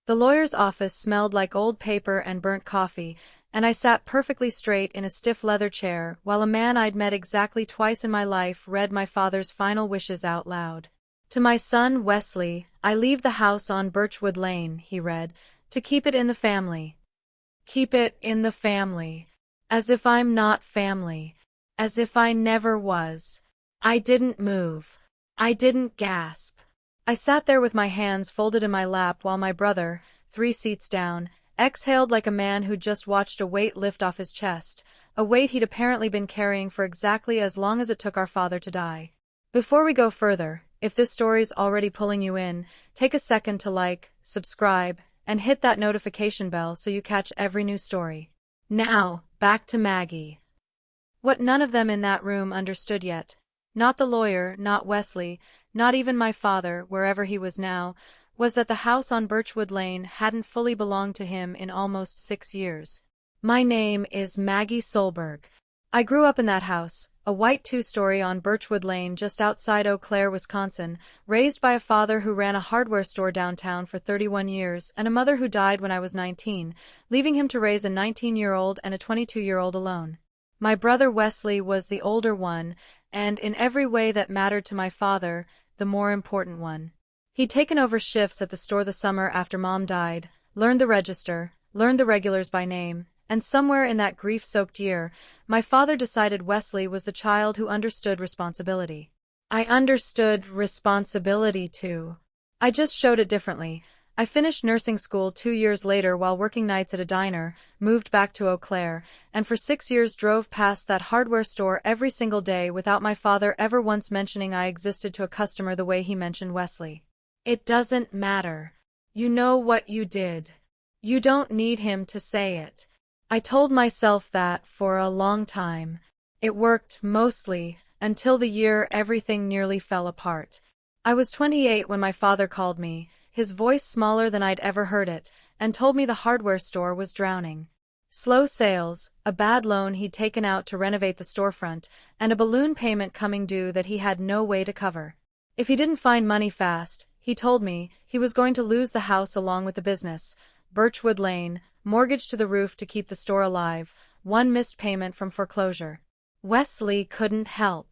The lawyer's office smelled like old paper and burnt coffee, and I sat perfectly straight in a stiff leather chair while a man I'd met exactly twice in my life read my father's final wishes out loud. To my son, Wesley, I leave the house on Birchwood Lane, he read, to keep it in the family. Keep it in the family. As if I'm not family. As if I never was. I didn't move. I didn't gasp. I sat there with my hands folded in my lap while my brother, 3 seats down, exhaled like a man who'd just watched a weight lift off his chest, a weight he'd apparently been carrying for exactly as long as it took our father to die. Before we go further, if this story's already pulling you in, take a second to like, subscribe, and hit that notification bell so you catch every new story. Now, back to Maggie. What none of them in that room understood yet, not the lawyer, not Wesley, not even my father, wherever he was now, was that the house on Birchwood Lane hadn't fully belonged to him in almost 6 years. My name is Maggie Solberg. I grew up in that house, a white 2-story on Birchwood Lane just outside Eau Claire, Wisconsin, raised by a father who ran a hardware store downtown for 31 years and a mother who died when I was 19, leaving him to raise a 19-year-old and a 22-year-old alone. My brother Wesley was the older one, and in every way that mattered to my father, the more important one. He'd taken over shifts at the store the summer after Mom died, learned the register, learned the regulars by name, and somewhere in that grief-soaked year, my father decided Wesley was the child who understood responsibility. I understood responsibility too. I just showed it differently. I finished nursing school 2 years later while working nights at a diner, moved back to Eau Claire, and for 6 years drove past that hardware store every single day without my father ever once mentioning I existed to a customer the way he mentioned Wesley. It doesn't matter. You know what you did. You don't need him to say it. I told myself that for a long time. It worked, mostly, until the year everything nearly fell apart. I was 28 when my father called me, his voice smaller than I'd ever heard it, and told me the hardware store was drowning. Slow sales, a bad loan he'd taken out to renovate the storefront, and a balloon payment coming due that he had no way to cover. If he didn't find money fast, he told me, he was going to lose the house along with the business. Birchwood Lane, mortgage to the roof to keep the store alive, 1 missed payment from foreclosure. Wesley couldn't help.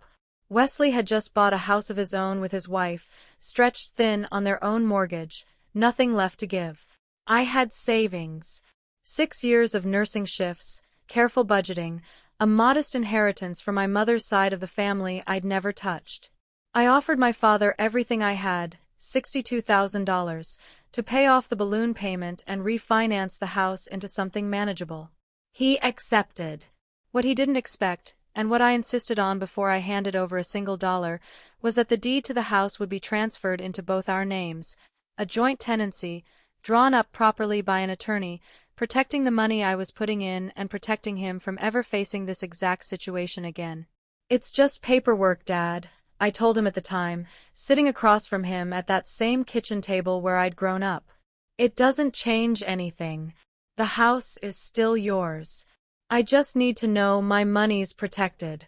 Wesley had just bought a house of his own with his wife, stretched thin on their own mortgage, nothing left to give. I had savings. 6 years of nursing shifts, careful budgeting, a modest inheritance from my mother's side of the family I'd never touched. I offered my father everything I had, $62,000, to pay off the balloon payment and refinance the house into something manageable. He accepted. What he didn't expect, and what I insisted on before I handed over a single dollar, was that the deed to the house would be transferred into both our names, a joint tenancy, drawn up properly by an attorney, protecting the money I was putting in and protecting him from ever facing this exact situation again. It's just paperwork, Dad, I told him at the time, sitting across from him at that same kitchen table where I'd grown up. It doesn't change anything. The house is still yours. I just need to know my money's protected.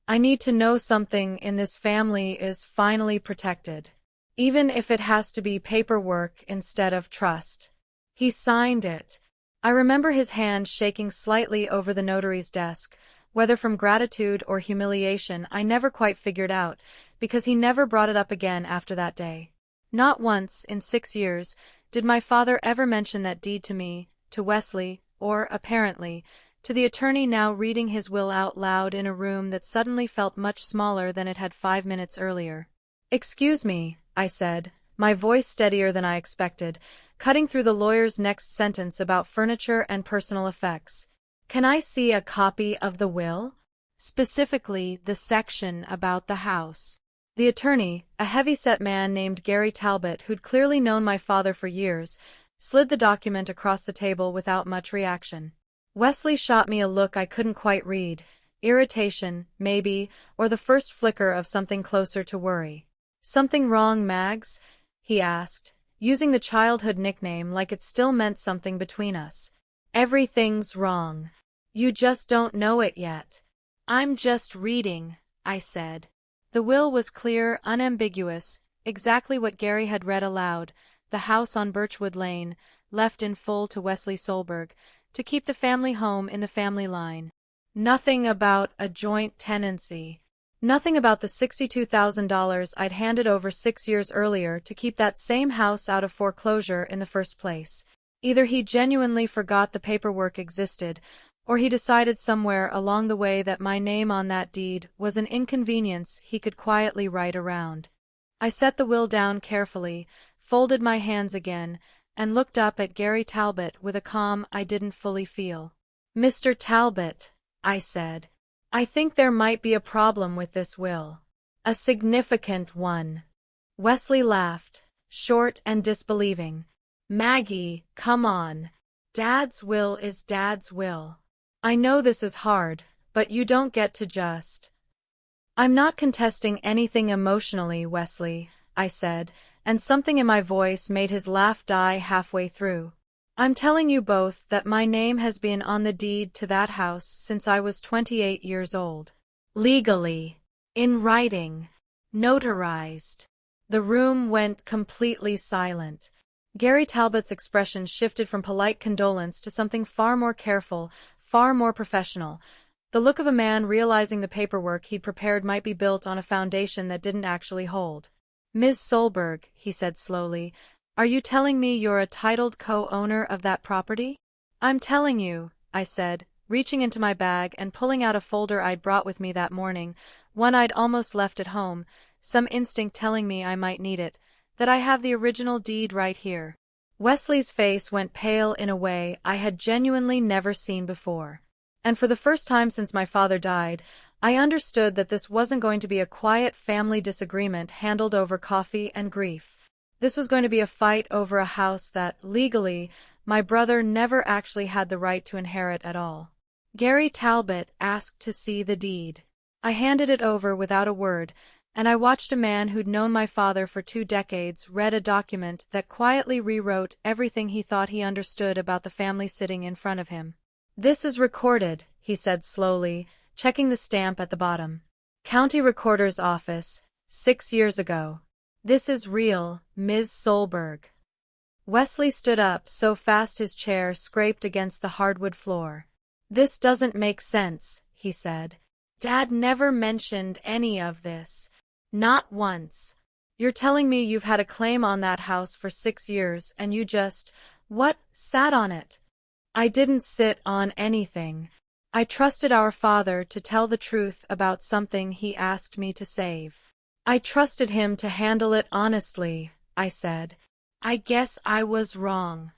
I need to know something in this family is finally protected. Even if it has to be paperwork instead of trust. He signed it. I remember his hand shaking slightly over the notary's desk, whether from gratitude or humiliation I never quite figured out, because he never brought it up again after that day. Not once, in 6 years, did my father ever mention that deed to me, to Wesley, or, apparently, to the attorney now reading his will out loud in a room that suddenly felt much smaller than it had 5 minutes earlier. "Excuse me," I said, my voice steadier than I expected, cutting through the lawyer's next sentence about furniture and personal effects. "Can I see a copy of the will? Specifically, the section about the house." The attorney, a heavy-set man named Gary Talbot who'd clearly known my father for years, slid the document across the table without much reaction. Wesley shot me a look I couldn't quite read, irritation, maybe, or the first flicker of something closer to worry. "Something wrong, Mags?" he asked, using the childhood nickname like it still meant something between us. "Everything's wrong. You just don't know it yet." "I'm just reading," I said. The will was clear, unambiguous, exactly what Gary had read aloud, the house on Birchwood Lane, left in full to Wesley Solberg, to keep the family home in the family line. Nothing about a joint tenancy. Nothing about the $62,000 I'd handed over 6 years earlier to keep that same house out of foreclosure in the first place. Either he genuinely forgot the paperwork existed, or he decided somewhere along the way that my name on that deed was an inconvenience he could quietly write around. I set the will down carefully, folded my hands again, and looked up at Gary Talbot with a calm I didn't fully feel. "Mr. Talbot," I said, "I think there might be a problem with this will. A significant one." Wesley laughed, short and disbelieving. "Maggie, come on. Dad's will is Dad's will. I know this is hard, but you don't get to just—" "I'm not contesting anything emotionally, Wesley," I said, and something in my voice made his laugh die halfway through. "I'm telling you both that my name has been on the deed to that house since I was 28 years old. Legally. In writing. Notarized." The room went completely silent. Gary Talbot's expression shifted from polite condolence to something far more careful, far more professional. The look of a man realizing the paperwork he'd prepared might be built on a foundation that didn't actually hold. "Ms. Solberg," he said slowly, "are you telling me you're a titled co-owner of that property?" "I'm telling you," I said, reaching into my bag and pulling out a folder I'd brought with me that morning, one I'd almost left at home, some instinct telling me I might need it, that I have the original deed right here. Wesley's face went pale in a way I had genuinely never seen before. And for the first time since my father died, I understood that this wasn't going to be a quiet family disagreement handled over coffee and grief. This was going to be a fight over a house that, legally, my brother never actually had the right to inherit at all. Gary Talbot asked to see the deed. I handed it over without a word, and I watched a man who'd known my father for 2 decades read a document that quietly rewrote everything he thought he understood about the family sitting in front of him. "This is recorded," he said slowly, checking the stamp at the bottom. "County Recorder's Office, 6 years ago. This is real, Ms. Solberg." Wesley stood up so fast his chair scraped against the hardwood floor. "This doesn't make sense," he said. "Dad never mentioned any of this. Not once. You're telling me you've had a claim on that house for 6 years and you just, sat on it?" "I didn't sit on anything. I trusted our father to tell the truth about something he asked me to save. I trusted him to handle it honestly," I said. "I guess I was wrong.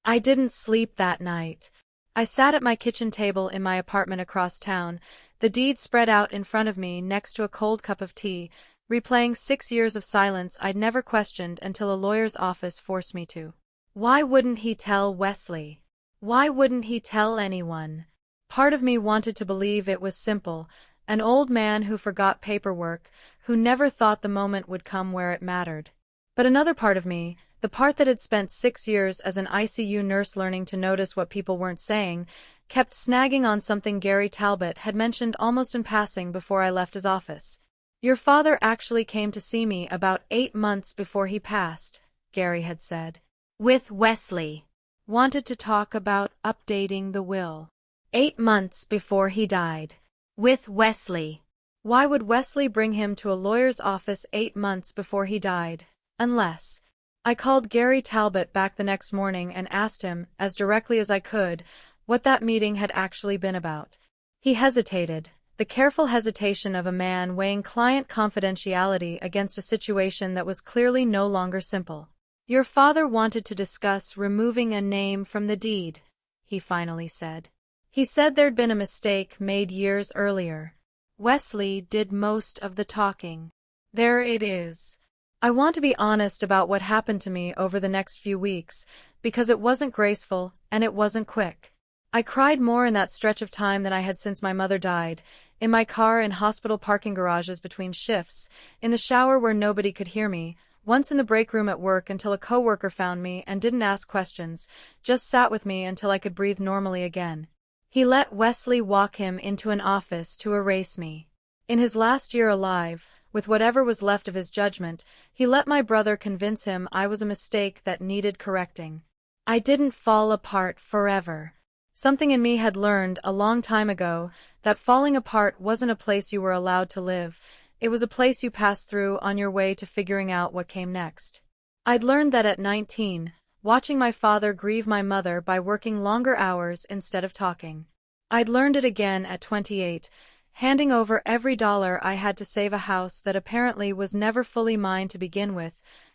I didn't sleep that night." I sat at my kitchen table in my apartment across town, the deed spread out in front of me next to a cold cup of tea, replaying 6 years of silence I'd never questioned until a lawyer's office forced me to. Why wouldn't he tell Wesley? Why wouldn't he tell anyone? Part of me wanted to believe it was simple, an old man who forgot paperwork, who never thought the moment would come where it mattered. But another part of me, the part that had spent 6 years as an ICU nurse learning to notice what people weren't saying, kept snagging on something Gary Talbot had mentioned almost in passing before I left his office. "Your father actually came to see me about 8 months before he passed," Gary had said. "With Wesley. Wanted to talk about updating the will. 8 months before he died. With Wesley." Why would Wesley bring him to a lawyer's office 8 months before he died? Unless... I called Gary Talbot back the next morning and asked him, as directly as I could, what that meeting had actually been about. He hesitated, the careful hesitation of a man weighing client confidentiality against a situation that was clearly no longer simple. "Your father wanted to discuss removing a name from the deed," he finally said. "He said there'd been a mistake made years earlier. Wesley did most of the talking. There it is." I want to be honest about what happened to me over the next few weeks, because it wasn't graceful and it wasn't quick. I cried more in that stretch of time than I had since my mother died, in my car in hospital parking garages between shifts, in the shower where nobody could hear me, once in the break room at work until a coworker found me and didn't ask questions, just sat with me until I could breathe normally again. He let Wesley walk him into an office to erase me. In his last year alive, with whatever was left of his judgment, he let my brother convince him I was a mistake that needed correcting. I didn't fall apart forever. Something in me had learned a long time ago that falling apart wasn't a place you were allowed to live. It was a place you passed through on your way to figuring out what came next. I'd learned that at 19, watching my father grieve my mother by working longer hours instead of talking. I'd learned it again at 28, handing over every dollar I had to save a house that apparently was never fully mine to begin with,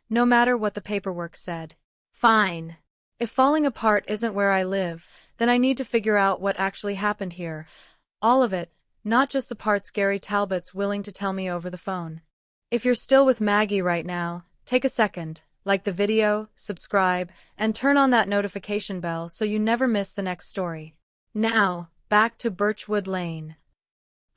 no matter what the paperwork said. Fine. If falling apart isn't where I live, then I need to figure out what actually happened here. All of it, not just the parts Gary Talbot's willing to tell me over the phone. If you're still with Maggie right now, take a second, like the video, subscribe, and turn on that notification bell so you never miss the next story. Now, back to Birchwood Lane.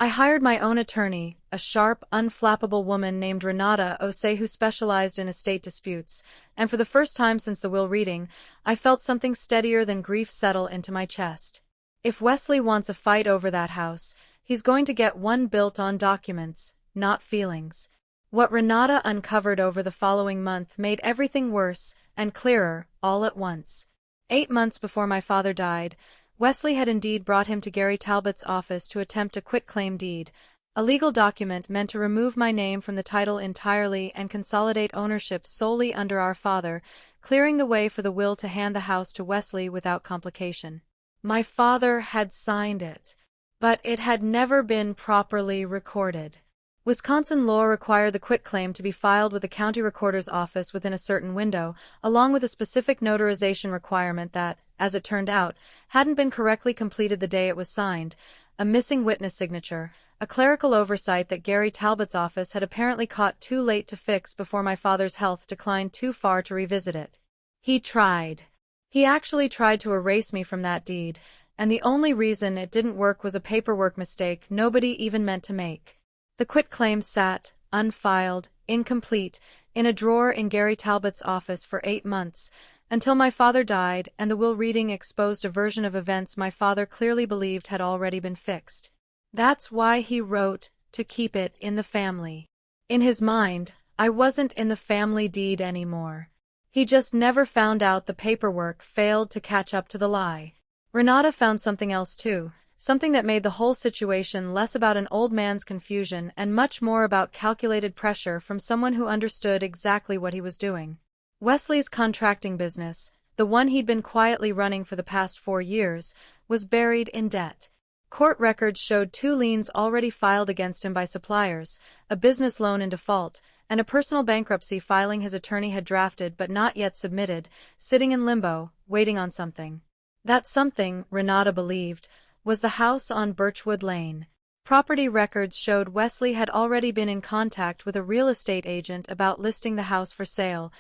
I hired my own attorney, a sharp, unflappable woman named Renata Osei who specialized in estate disputes, and for the first time since the will reading, I felt something steadier than grief settle into my chest. If Wesley wants a fight over that house, he's going to get one built on documents, not feelings. What Renata uncovered over the following month made everything worse and clearer all at once. 8 months before my father died, Wesley had indeed brought him to Gary Talbot's office to attempt a quitclaim deed, a legal document meant to remove my name from the title entirely and consolidate ownership solely under our father, clearing the way for the will to hand the house to Wesley without complication. My father had signed it, but it had never been properly recorded. Wisconsin law required the quitclaim to be filed with the county recorder's office within a certain window, along with a specific notarization requirement that, as it turned out, hadn't been correctly completed the day it was signed, a missing witness signature, a clerical oversight that Gary Talbot's office had apparently caught too late to fix before my father's health declined too far to revisit it. He tried. He actually tried to erase me from that deed, and the only reason it didn't work was a paperwork mistake nobody even meant to make. The quitclaim sat, unfiled, incomplete, in a drawer in Gary Talbot's office for 8 months, until my father died and the will reading exposed a version of events my father clearly believed had already been fixed. That's why he wrote to keep it in the family. In his mind, I wasn't in the family deed anymore. He just never found out the paperwork failed to catch up to the lie. Renata found something else too. Something that made the whole situation less about an old man's confusion and much more about calculated pressure from someone who understood exactly what he was doing. Wesley's contracting business, the one he'd been quietly running for the past 4 years, was buried in debt. Court records showed 2 liens already filed against him by suppliers, a business loan in default, and a personal bankruptcy filing his attorney had drafted but not yet submitted, sitting in limbo, waiting on something. That something, Renata believed, was the house on Birchwood Lane. Property records showed Wesley had already been in contact with a real estate agent about listing the house for sale,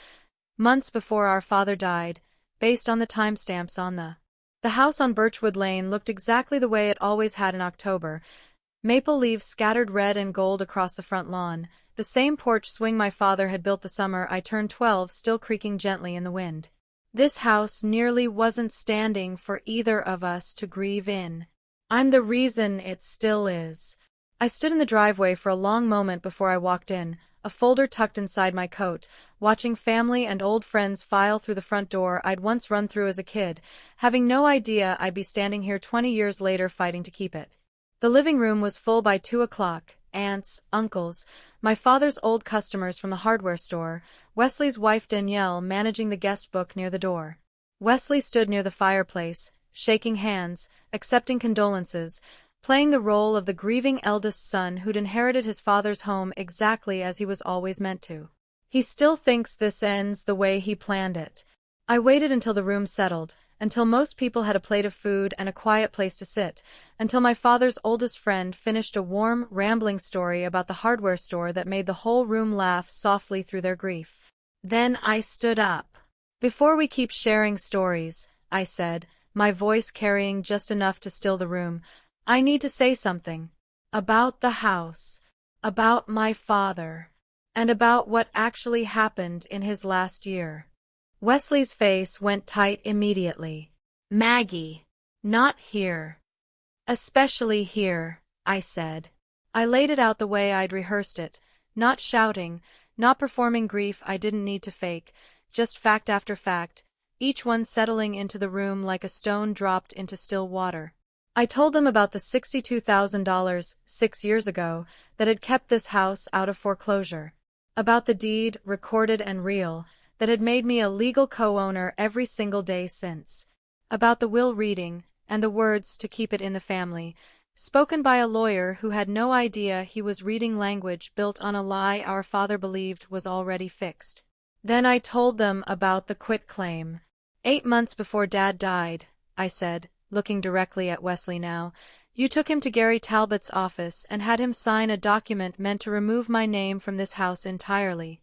months before our father died, based on the timestamps on The house on Birchwood Lane looked exactly the way it always had in October, maple leaves scattered red and gold across the front lawn, the same porch swing my father had built the summer I turned 12 still creaking gently in the wind. This house nearly wasn't standing for either of us to grieve in. I'm the reason it still is. I stood in the driveway for a long moment before I walked in, a folder tucked inside my coat, watching family and old friends file through the front door I'd once run through as a kid, having no idea I'd be standing here 20 years later fighting to keep it. The living room was full by 2 o'clock. Aunts, uncles, my father's old customers from the hardware store, Wesley's wife Danielle managing the guest book near the door. Wesley stood near the fireplace, shaking hands, accepting condolences, playing the role of the grieving eldest son who'd inherited his father's home exactly as he was always meant to. He still thinks this ends the way he planned it. I waited until the room settled, until most people had a plate of food and a quiet place to sit, until my father's oldest friend finished a warm, rambling story about the hardware store that made the whole room laugh softly through their grief. Then I stood up. Before we keep sharing stories, I said, my voice carrying just enough to still the room, I need to say something. About the house. About my father. And about what actually happened in his last year. Wesley's face went tight immediately. Maggie. Not here. Especially here, I said. I laid it out the way I'd rehearsed it, Not shouting, not performing grief I didn't need to fake, just fact after fact, each one settling into the room like a stone dropped into still water. I told them about the $62,000 6 years ago that had kept this house out of foreclosure. About the deed, recorded and real, that had made me a legal co-owner every single day since. About the will reading, and the words to keep it in the family, spoken by a lawyer who had no idea he was reading language built on a lie our father believed was already fixed. Then I told them about the quitclaim. 8 months before Dad died, I said, looking directly at Wesley now, you took him to Gary Talbot's office and had him sign a document meant to remove my name from this house entirely.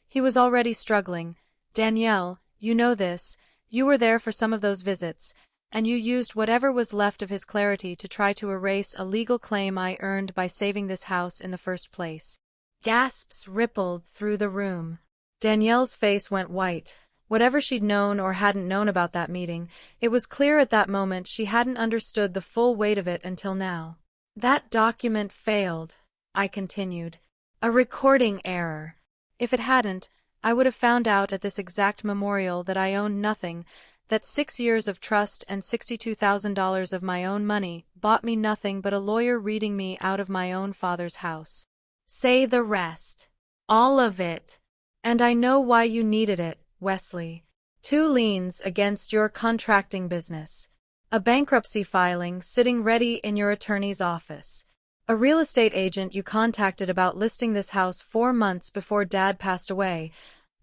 He was already struggling. Danielle, you know this, you were there for some of those visits, and you used whatever was left of his clarity to try to erase a legal claim I earned by saving this house in the first place. Gasps rippled through the room. Danielle's face went white. Whatever she'd known or hadn't known about that meeting, it was clear at that moment she hadn't understood the full weight of it until now. That document failed, I continued. A recording error. If it hadn't, I would have found out at this exact memorial that I owned nothing, that 6 years of trust and $62,000 of my own money bought me nothing but a lawyer reading me out of my own father's house. Say the rest. All of it. And I know why you needed it, Wesley. 2 liens against your contracting business. A bankruptcy filing sitting ready in your attorney's office. A real estate agent you contacted about listing this house 4 months before Dad passed away,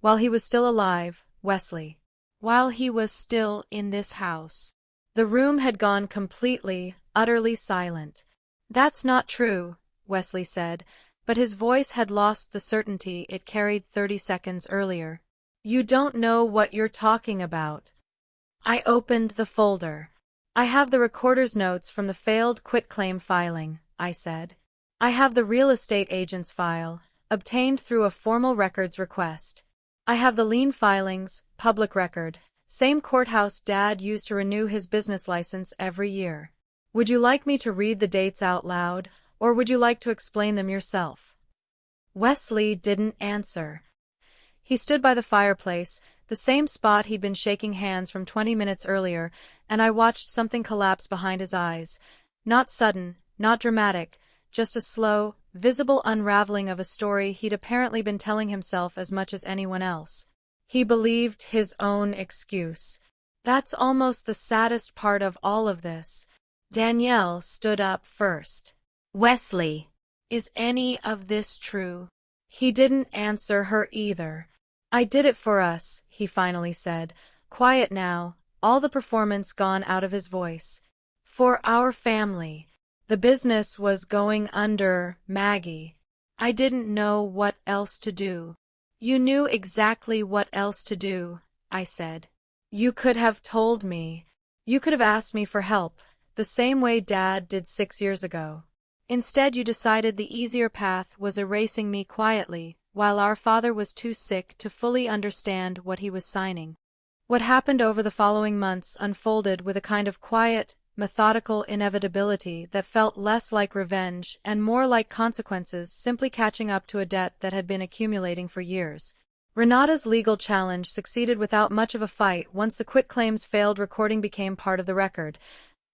while he was still alive, Wesley. While he was still in this house. The room had gone completely, utterly silent. That's not true, Wesley said, but his voice had lost the certainty it carried 30 seconds earlier. You don't know what you're talking about. I opened the folder. I have the recorder's notes from the failed quitclaim filing, I said. I have the real estate agent's file, obtained through a formal records request. I have the lien filings, public record, same courthouse Dad used to renew his business license every year. Would you like me to read the dates out loud, or would you like to explain them yourself? Wesley didn't answer. He stood by the fireplace, the same spot he'd been shaking hands from 20 minutes earlier, and I watched something collapse behind his eyes. Not sudden, not dramatic, just a slow, visible unraveling of a story he'd apparently been telling himself as much as anyone else. He believed his own excuse. That's almost the saddest part of all of this. Danielle stood up first. Wesley, is any of this true? He didn't answer her either. I did it for us, he finally said, quiet now, all the performance gone out of his voice. For our family. The business was going under, Maggie. I didn't know what else to do. You knew exactly what else to do, I said. You could have told me. You could have asked me for help, the same way Dad did 6 years ago. Instead, you decided the easier path was erasing me quietly, while our father was too sick to fully understand what he was signing. What happened over the following months unfolded with a kind of quiet, methodical inevitability that felt less like revenge and more like consequences simply catching up to a debt that had been accumulating for years. Renata's legal challenge succeeded without much of a fight once the quitclaim's failed recording became part of the record.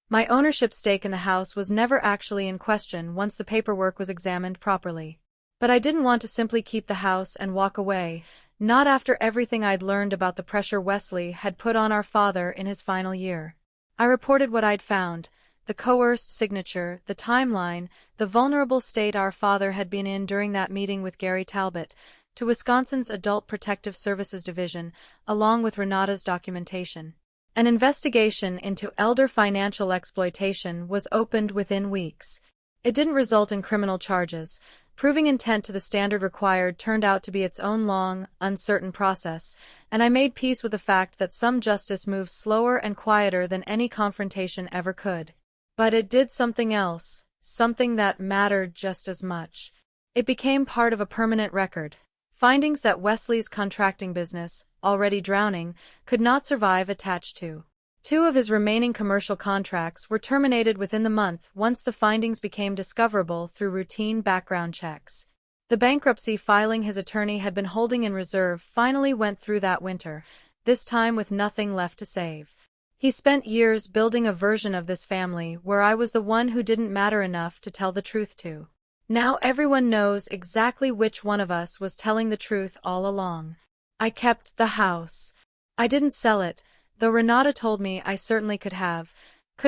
My ownership stake in the house was never actually in question once the paperwork was examined properly. But I didn't want to simply keep the house and walk away, not after everything I'd learned about the pressure Wesley had put on our father in his final year. I reported what I'd found, the coerced signature, the timeline, the vulnerable state our father had been in during that meeting with Gary Talbot, to Wisconsin's Adult Protective Services Division, along with Renata's documentation. An investigation into elder financial exploitation was opened within weeks. It didn't result in criminal charges. Proving intent to the standard required turned out to be its own long, uncertain process, and I made peace with the fact that some justice moves slower and quieter than any confrontation ever could. But it did something else, something that mattered just as much. It became part of a permanent record. Findings that Wesley's contracting business, already drowning, could not survive attached to. 2 of his remaining commercial contracts were terminated within the month once the findings became discoverable through routine background checks. The bankruptcy filing his attorney had been holding in reserve finally went through that winter, this time with nothing left to save. He spent years building a version of this family where I was the one who didn't matter enough to tell the truth to. Now everyone knows exactly which one of us was telling the truth all along. I kept the house. I didn't sell it, though Renata told me I certainly could have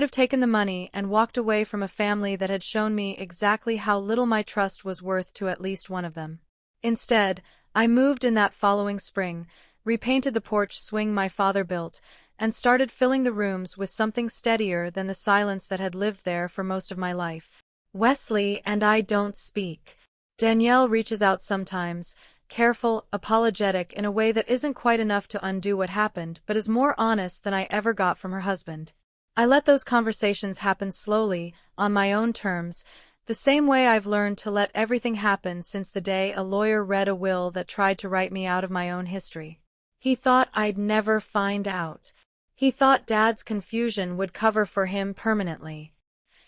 taken the money and walked away from a family that had shown me exactly how little my trust was worth to at least one of them. Instead, I moved in that following spring, repainted the porch swing my father built, and started filling the rooms with something steadier than the silence that had lived there for most of my life. Wesley and I don't speak. Danielle reaches out sometimes, careful, apologetic in a way that isn't quite enough to undo what happened but is more honest than I ever got from her husband. I let those conversations happen slowly, on my own terms, the same way I've learned to let everything happen since the day a lawyer read a will that tried to write me out of my own history. He thought I'd never find out. He thought Dad's confusion would cover for him permanently.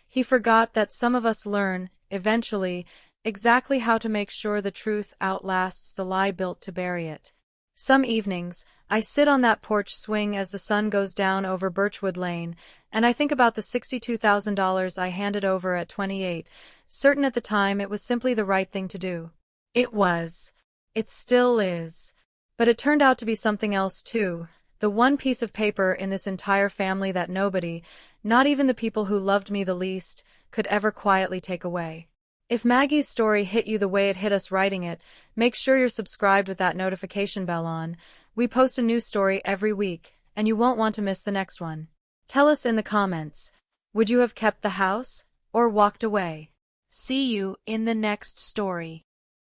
He forgot that some of us learn, eventually, exactly how to make sure the truth outlasts the lie built to bury it. Some evenings, I sit on that porch swing as the sun goes down over Birchwood Lane, and I think about the $62,000 I handed over at 28, certain at the time it was simply the right thing to do. It was. It still is. But it turned out to be something else too, the one piece of paper in this entire family that nobody, not even the people who loved me the least, could ever quietly take away. If Maggie's story hit you the way it hit us writing it, make sure you're subscribed with that notification bell on. We post a new story every week, and you won't want to miss the next one. Tell us in the comments, would you have kept the house, or walked away? See you in the next story.